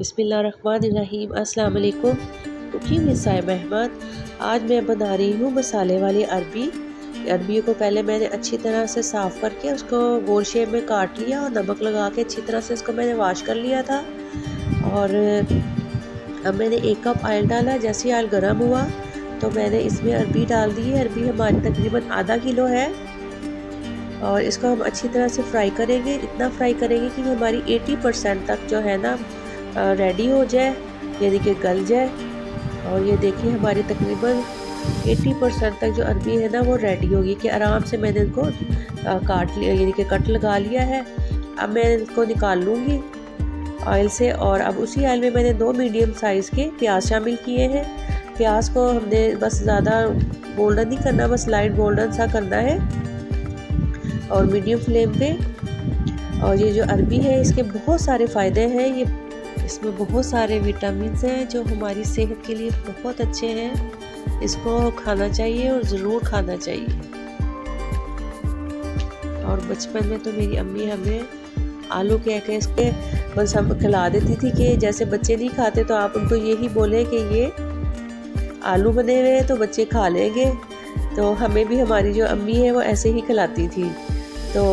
बिस्मिल्लाहिर्रहमानिर्रहीम। अस्सलाम वालेकुम। Cooking with Saima Ahmed. आज मैं बना रही हूँ मसाले वाली अरबी। अरबियों को पहले मैंने अच्छी तरह से साफ़ करके उसको गोल शेप में काट लिया और नमक लगा के अच्छी तरह से इसको मैंने वॉश कर लिया था। और अब मैंने 1 कप ऑयल डाला। जैसे ऑयल गर्म हुआ तो मैंने इसमें अरबी डाल दी है। अरबी हमारी तकरीबन आधा किलो है और इसको हम अच्छी तरह से फ्राई करेंगे। इतना फ्राई करेंगे कि हमारी 80% तक जो है ना रेडी हो जाए, यानी कि गल जाए। और ये देखिए हमारी तकरीबन 80% तक जो अरबी है ना वो रेडी होगी कि आराम से मैंने इनको काट लिया, यानी कि कट लगा लिया है। अब मैं इसको निकाल लूँगी ऑयल से। और अब उसी ऑयल में मैंने 2 मीडियम साइज़ के प्याज शामिल किए हैं। प्याज को हमने बस ज़्यादा गोल्डन नहीं करना, बस लाइट गोल्डन सा करना है और मीडियम फ्लेम पे। और ये जो अरबी है इसके बहुत सारे फ़ायदे हैं। ये इसमें बहुत सारे विटामिन हैं जो हमारी सेहत के लिए बहुत अच्छे हैं। इसको खाना चाहिए और ज़रूर खाना चाहिए। और बचपन में तो मेरी अम्मी हमें आलू कह के इसके बस हम खिला देती थी कि जैसे बच्चे नहीं खाते तो आप उनको यही बोले कि ये आलू बने हुए हैं तो बच्चे खा लेंगे। तो हमें भी हमारी जो अम्मी है वो ऐसे ही खिलाती थी। तो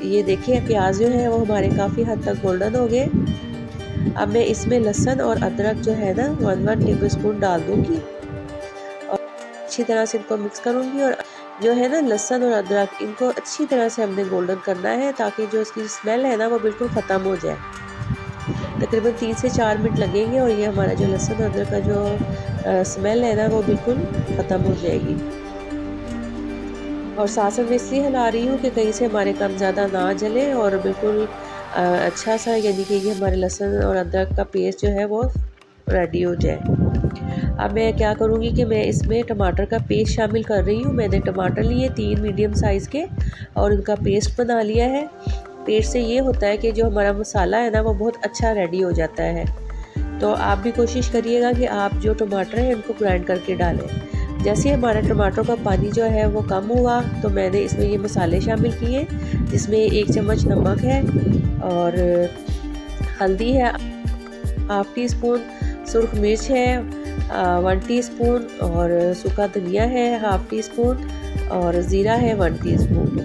ये देखिए प्याज जो है वो हमारे काफ़ी हद तक गोल्डन हो गए। अब मैं इसमें लहसुन और अदरक जो है ना 1 टेबल स्पून डाल दूँगी और अच्छी तरह से इनको मिक्स करूँगी। और जो है ना लहसुन और अदरक इनको अच्छी तरह से हमने गोल्डन करना है ताकि जो इसकी स्मेल है ना वो बिल्कुल ख़त्म हो जाए। तकरीबन 3 से 4 मिनट लगेंगे और ये हमारा जो लहसुन और अदरक का जो स्मेल है ना वो बिल्कुल ख़त्म हो जाएगी। और साथ में इसलिए हिला रही हूँ कि कहीं से हमारे कम ज़्यादा ना जले और बिल्कुल अच्छा सा, यानी कि ये हमारे लहसुन और अदरक का पेस्ट जो है वो रेडी हो जाए। अब मैं क्या करूँगी कि मैं इसमें टमाटर का पेस्ट शामिल कर रही हूँ। मैंने टमाटर लिए 3 मीडियम साइज़ के और उनका पेस्ट बना लिया है। पेस्ट से ये होता है कि जो हमारा मसाला है ना वो बहुत अच्छा रेडी हो जाता है। तो आप भी कोशिश करिएगा कि आप जो टमाटर हैं उनको ग्राइंड करके डालें। जैसे हमारा टमाटर का पानी जो है वो कम हुआ तो मैंने इसमें ये मसाले शामिल किए, जिसमें 1 चम्मच नमक है और हल्दी है, ½ टीस्पून सुर्ख मिर्च है, 1 टीस्पून और सूखा धनिया है, ½ टीस्पून और ज़ीरा है 1 टीस्पून।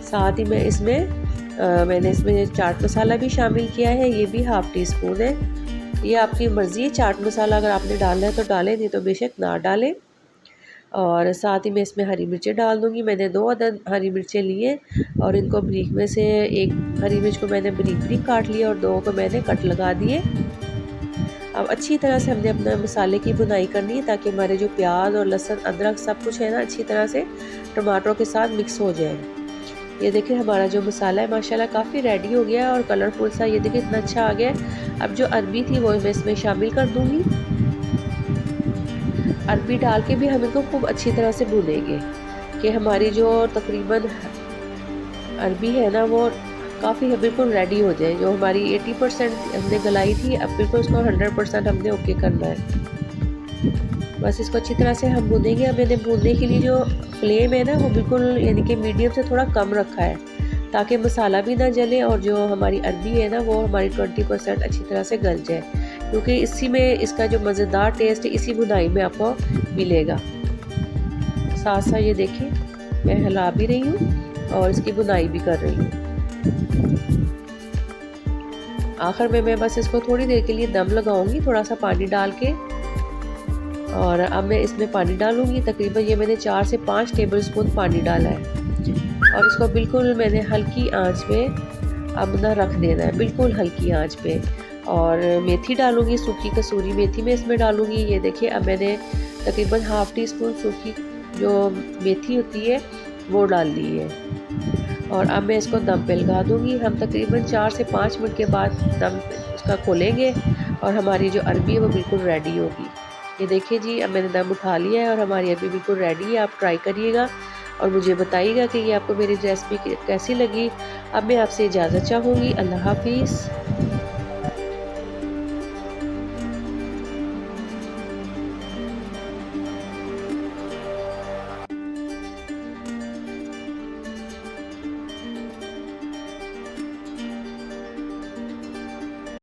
साथ ही मैंने इसमें चाट मसाला भी शामिल किया है, ये भी ½ टीस्पून है। ये आपकी मर्ज़ी है, चाट मसाला अगर आपने डालना है तो डालें, नहीं तो बेशक ना डालें। और साथ ही मैं इसमें हरी मिर्चें डाल दूँगी। मैंने 2 अदद हरी मिर्चें लिए और इनको बारीक में से 1 हरी मिर्च को मैंने बारीक बारीक काट लिया और 2 को मैंने कट लगा दिए। अब अच्छी तरह से हमने अपना मसाले की भुनाई करनी है ताकि हमारे जो प्याज और लहसुन अदरक सब कुछ है ना अच्छी तरह से टमाटरों के साथ मिक्स हो जाए। ये देखिए हमारा जो मसाला है माशाल्लाह काफ़ी रेडी हो गया है और कलरफुल सा ये देखिए इतना अच्छा आ गया है। अब जो अरबी थी वो मैं इसमें शामिल कर दूँगी। अरबी डाल के भी हम इनको खूब अच्छी तरह से भूनेंगे कि हमारी जो तकरीबन अरबी है ना वो काफ़ी बिल्कुल रेडी हो जाए। जो हमारी 80% हमने गलाई थी अब बिल्कुल उसको 100% हमने ओके करना है। बस इसको अच्छी तरह से हम भूनेंगे। अब मैंने भूनने के लिए जो फ्लेम है ना वो बिल्कुल यानी कि मीडियम से थोड़ा कम रखा है ताकि मसाला भी ना जले और जो हमारी अरबी है ना वो हमारी 20% अच्छी तरह से गल जाए, क्योंकि इसी में इसका जो मज़ेदार टेस्ट है इसी भुनाई में आपको मिलेगा। साथ साथ ये देखिए मैं हिला भी रही हूँ और इसकी भुनाई भी कर रही हूँ। आखिर में मैं बस इसको थोड़ी देर के लिए दम लगाऊंगी थोड़ा सा पानी डाल के। और अब मैं इसमें पानी डालूंगी। तकरीबन ये मैंने 4 से 5 टेबल स्पून पानी डाला है और इसको बिल्कुल मैंने हल्की आंच पे अब ना रख देना है, बिल्कुल हल्की आंच पे। और मेथी डालूंगी, सूखी कसूरी मेथी मैं इसमें डालूंगी। ये देखिए अब मैंने तकरीबन ½ टीस्पून सूखी जो मेथी होती है वो डाल ली है। और अब मैं इसको दम पे लगा दूंगी। हम तकरीबन 4 से 5 मिनट के बाद दम उसका खोलेंगे और हमारी जो अरबी है वो बिल्कुल रेडी होगी। ये देखिए जी अब मैंने दम उठा लिया है और हमारी अरबी बिल्कुल रेडी है। आप ट्राई करिएगा और मुझे बताइएगा कि ये आपको मेरी रेसिपी कैसी लगी। अब मैं आपसे इजाज़त चाहूँगी। अल्लाह हाफिज़।